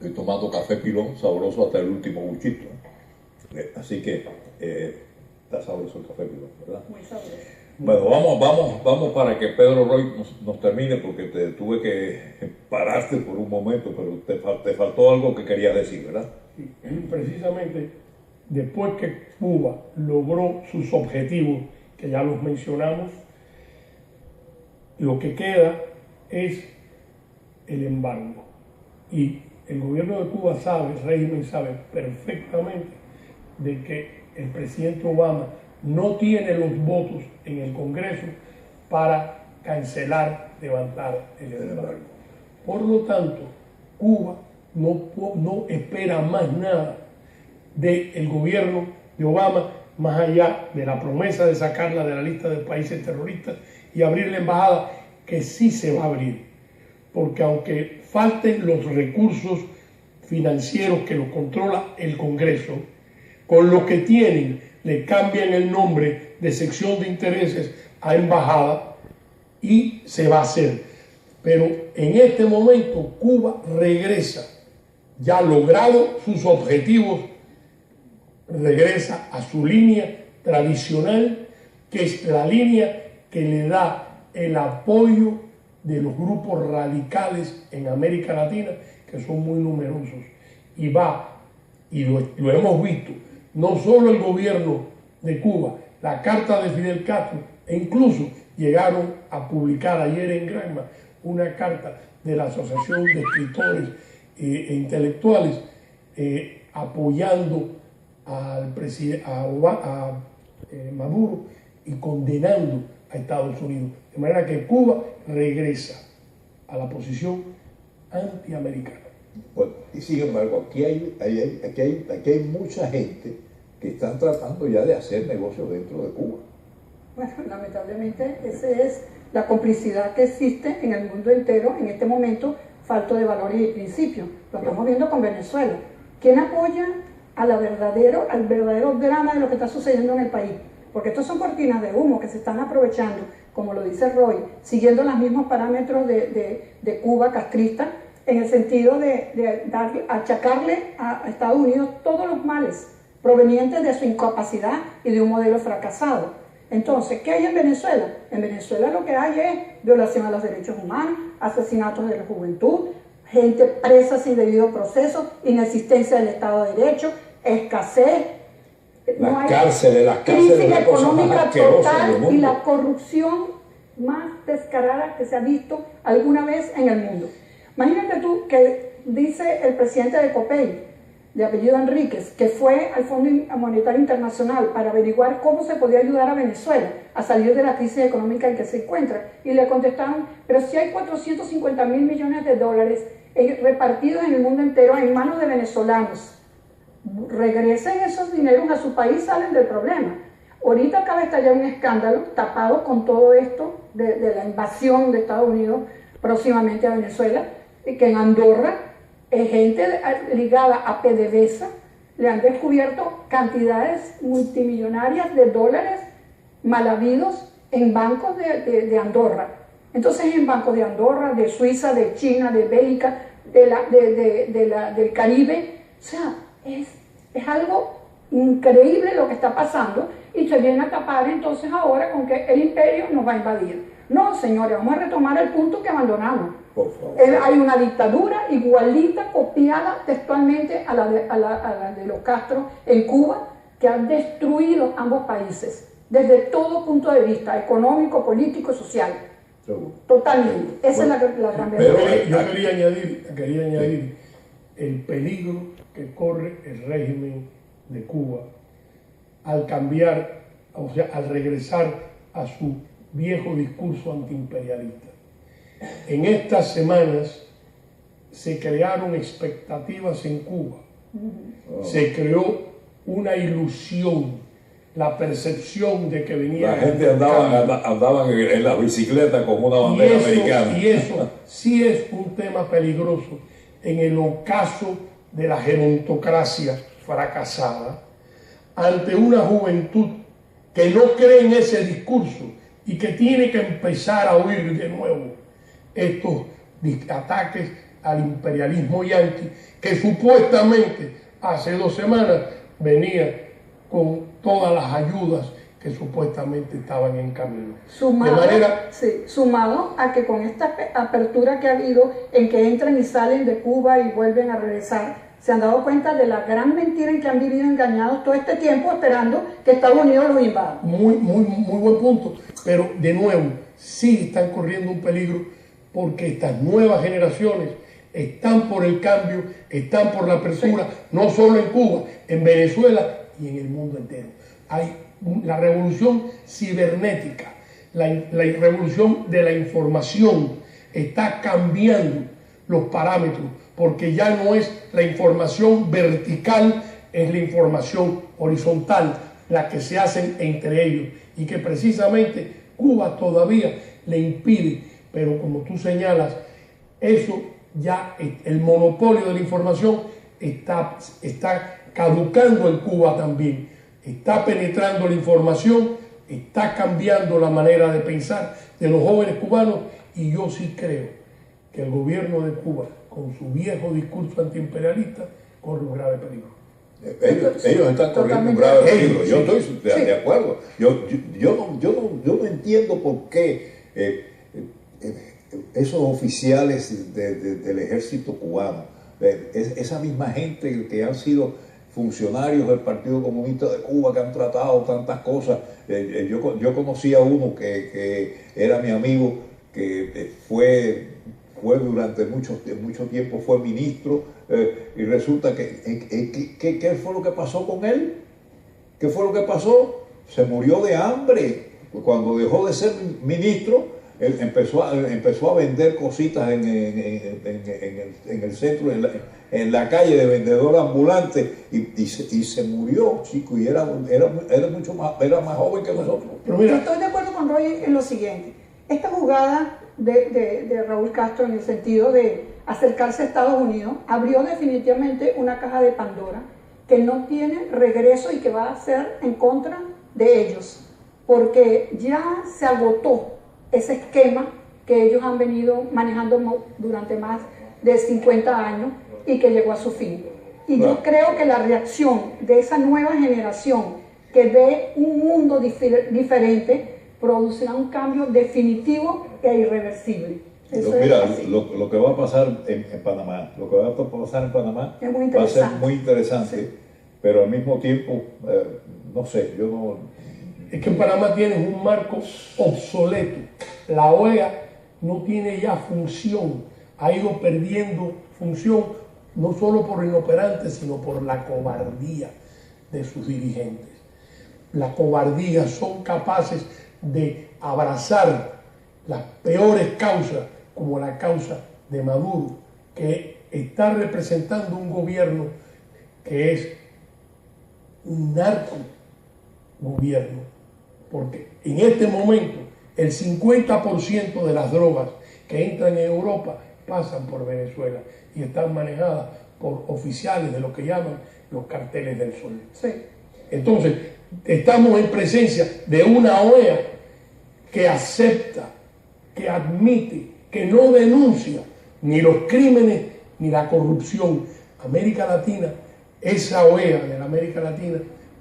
Estoy tomando café pilón, sabroso hasta el último buchito. Así que está sabroso el café pilón, ¿verdad? Muy sabroso. Bueno, vamos para que Pedro Roy nos termine, porque te tuve que pararte por un momento, pero te faltó algo que querías decir, ¿verdad? Sí, precisamente después que Cuba logró sus objetivos, que ya los mencionamos, lo que queda es el embargo. Y el gobierno de Cuba sabe, el régimen sabe perfectamente de que el presidente Obama no tiene los votos en el Congreso para cancelar, levantar el embargo. Por lo tanto, Cuba no espera más nada del gobierno de Obama, más allá de la promesa de sacarla de la lista de países terroristas y abrir la embajada, que sí se va a abrir. Porque aunque falten los recursos financieros que los controla el Congreso, con lo que tienen le cambian el nombre de sección de intereses a embajada y se va a hacer. Pero en este momento Cuba regresa, ya logrado sus objetivos, regresa a su línea tradicional, que es la línea que le da el apoyo de los grupos radicales en América Latina, que son muy numerosos. Y va, y lo hemos visto, no solo el gobierno de Cuba, la carta de Fidel Castro, e incluso llegaron a publicar ayer en Granma una carta de la Asociación de Escritores e Intelectuales apoyando al presidente Maduro y condenando a Estados Unidos. De manera que Cuba regresa a la posición antiamericana. Bueno, y sin embargo, aquí hay mucha gente que están tratando ya de hacer negocios dentro de Cuba. Bueno, lamentablemente esa es la complicidad que existe en el mundo entero en este momento, falto de valores y principios. Lo estamos viendo con Venezuela. ¿Quién apoya al verdadero drama de lo que está sucediendo en el país? Porque estos son cortinas de humo que se están aprovechando, como lo dice Roy, siguiendo los mismos parámetros de Cuba castrista, en el sentido de achacarle a Estados Unidos todos los males provenientes de su incapacidad y de un modelo fracasado. Entonces, ¿qué hay en Venezuela? En Venezuela lo que hay es violación a los derechos humanos, asesinatos de la juventud, gente presa sin debido proceso, inexistencia del Estado de Derecho, escasez, Las cárceles, crisis económica total y la corrupción más descarada que se ha visto alguna vez en el mundo. Imagínate tú que dice el presidente de COPEI, de apellido Enríquez, que fue al Fondo Monetario Internacional para averiguar cómo se podía ayudar a Venezuela a salir de la crisis económica en que se encuentra. Y le contestaron, pero si hay 450.000 millones de dólares repartidos en el mundo entero en manos de venezolanos, regresen esos dineros a su país, salen del problema. Ahorita acaba de estallar un escándalo tapado con todo esto de la invasión de Estados Unidos próximamente a Venezuela, y que en Andorra gente ligada a PDVSA le han descubierto cantidades multimillonarias de dólares mal habidos en bancos de Andorra. Entonces, en bancos de Andorra, de Suiza, de China, de Bélgica, del Caribe. O sea, es algo increíble lo que está pasando, y se viene a tapar entonces ahora con que el imperio nos va a invadir. No, señores, vamos a retomar el punto que abandonamos. Por favor. Hay una dictadura igualita, copiada textualmente a la de los Castro en Cuba, que han destruido ambos países, desde todo punto de vista, económico, político y social. Seguro. Totalmente. Esa es la gran verdad. Pero yo quería añadir el peligro que corre el régimen de Cuba al cambiar, o sea, al regresar a su viejo discurso antiimperialista. En estas semanas se crearon expectativas en Cuba, se creó una ilusión, la percepción de que venía... La gente andaba en la bicicleta con una bandera americana. Y eso sí es un tema peligroso en el ocaso de la gerontocracia fracasada, ante una juventud que no cree en ese discurso y que tiene que empezar a oír de nuevo estos ataques al imperialismo yanqui, que supuestamente hace 2 semanas venía con todas las ayudas que supuestamente estaban en camino. Sumado a que con esta apertura que ha habido en que entran y salen de Cuba y vuelven a regresar, se han dado cuenta de la gran mentira en que han vivido engañados todo este tiempo esperando que Estados Unidos los invada. Muy buen punto, pero de nuevo, sí están corriendo un peligro porque estas nuevas generaciones están por el cambio, están por la apertura, no solo en Cuba, en Venezuela y en el mundo entero. Hay la revolución cibernética, la revolución de la información está cambiando los parámetros, porque ya no es la información vertical, es la información horizontal, la que se hacen entre ellos, y que precisamente Cuba todavía le impide, pero como tú señalas, eso ya, el monopolio de la información está caducando en Cuba también, está penetrando la información, está cambiando la manera de pensar de los jóvenes cubanos, y yo sí creo que el gobierno de Cuba, con su viejo discurso antiimperialista, corre un grave peligro. Ellos están corriendo un grave peligro. Yo estoy de acuerdo. Yo no entiendo por qué esos oficiales del ejército cubano, esa misma gente que han sido funcionarios del Partido Comunista de Cuba, que han tratado tantas cosas. Yo conocí a uno que era mi amigo, que fue durante mucho tiempo fue ministro, y resulta ¿qué fue lo que pasó con él? ¿Qué fue lo que pasó? Se murió de hambre. Cuando dejó de ser ministro, él empezó a vender cositas en el centro, en la calle, de vendedor ambulante, y se murió, chico, y era más joven que nosotros. Pero mira, estoy de acuerdo con Roy en lo siguiente. Esta jugada de Raúl Castro, en el sentido de acercarse a Estados Unidos, abrió definitivamente una caja de Pandora que no tiene regreso y que va a ser en contra de ellos, porque ya se agotó ese esquema que ellos han venido manejando durante más de 50 años y que llegó a su fin. Y yo creo que la reacción de esa nueva generación que ve un mundo diferente producirá un cambio definitivo e irreversible. Mira, lo que va a pasar en Panamá, va a ser muy interesante, sí. Pero al mismo tiempo, no sé, yo no... Es que en Panamá tienes un marco obsoleto. La OEA no tiene ya función, ha ido perdiendo función, no solo por inoperante, sino por la cobardía de sus dirigentes. La cobardía, son capaces de abrazar las peores causas, como la causa de Maduro, que está representando un gobierno que es un narco gobierno, porque en este momento el 50% de las drogas que entran en Europa pasan por Venezuela y están manejadas por oficiales de lo que llaman los carteles del sol. Sí. Entonces, estamos en presencia de una OEA que acepta, que admite, que no denuncia ni los crímenes ni la corrupción. América Latina, esa OEA de la América Latina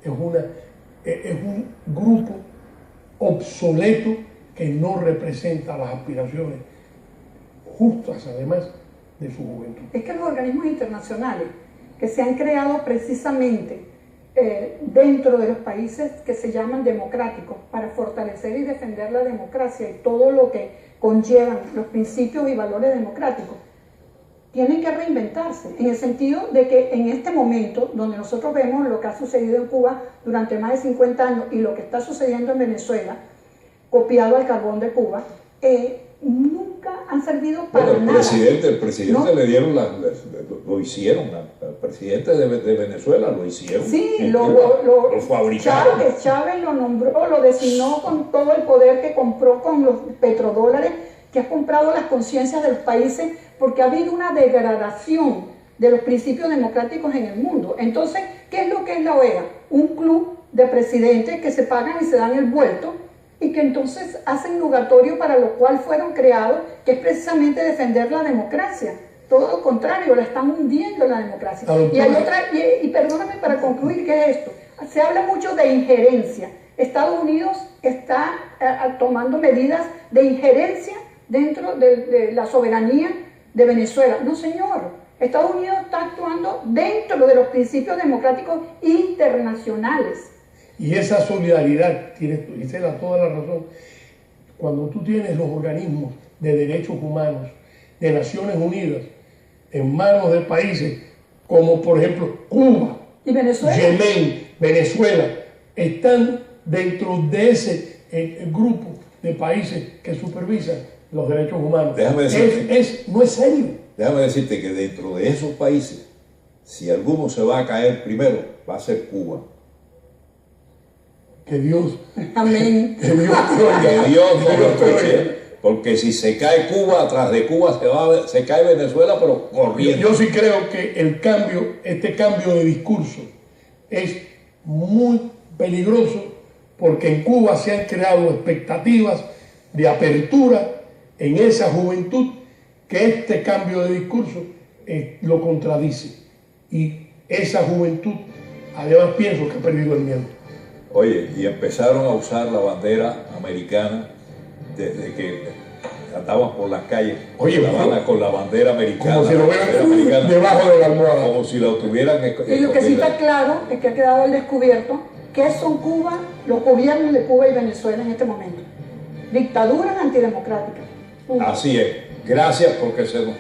es un grupo obsoleto que no representa las aspiraciones justas, además, de su juventud. Es que los organismos internacionales que se han creado precisamente dentro de los países que se llaman democráticos para fortalecer y defender la democracia y todo lo que conllevan los principios y valores democráticos, tienen que reinventarse, en el sentido de que en este momento, donde nosotros vemos lo que ha sucedido en Cuba durante más de 50 años y lo que está sucediendo en Venezuela, copiado al carbón de Cuba, nunca han servido para nada. El presidente ¿no? Le dieron lo hicieron, al presidente de Venezuela lo hicieron. Sí, lo fabricaron. Chávez lo nombró, lo designó con todo el poder que compró con los petrodólares, que ha comprado las conciencias de los países, porque ha habido una degradación de los principios democráticos en el mundo. Entonces, ¿qué es lo que es la OEA? Un club de presidentes que se pagan y se dan el vuelto, y que entonces hacen nugatorio para lo cual fueron creados, que es precisamente defender la democracia. todo lo contrario, la están hundiendo la democracia. Y hay otra, y perdóname para concluir, ¿qué es esto? Se habla mucho de injerencia. Estados Unidos está tomando medidas de injerencia dentro de la soberanía de Venezuela. No, señor. Estados Unidos está actuando dentro de los principios democráticos internacionales. Y esa solidaridad, Gisela, toda la razón. Cuando tú tienes los organismos de derechos humanos de Naciones Unidas en manos de países como por ejemplo Cuba, ¿y Venezuela? Yemen, Venezuela, están dentro de ese grupo de países que supervisan los derechos humanos. Déjame decirte, no es serio. Déjame decirte que dentro de esos países, si alguno se va a caer primero, va a ser Cuba. Que Dios, amén. Que Dios no lo escuche. Porque si se cae Cuba, atrás de Cuba se cae Venezuela, pero corriendo. Yo sí creo que este cambio de discurso es muy peligroso, porque en Cuba se han creado expectativas de apertura en esa juventud, que este cambio de discurso lo contradice. Y esa juventud, además, pienso que ha perdido el miedo. Oye, y empezaron a usar la bandera americana desde que andaban por las calles. Oye, con la bandera americana. Como si lo hubieran debajo de la almohada. Como si la tuvieran. Y lo que sí está claro es que ha quedado al descubierto qué son Cuba, los gobiernos de Cuba y Venezuela en este momento. Dictaduras antidemocráticas. Así es. Gracias porque se nos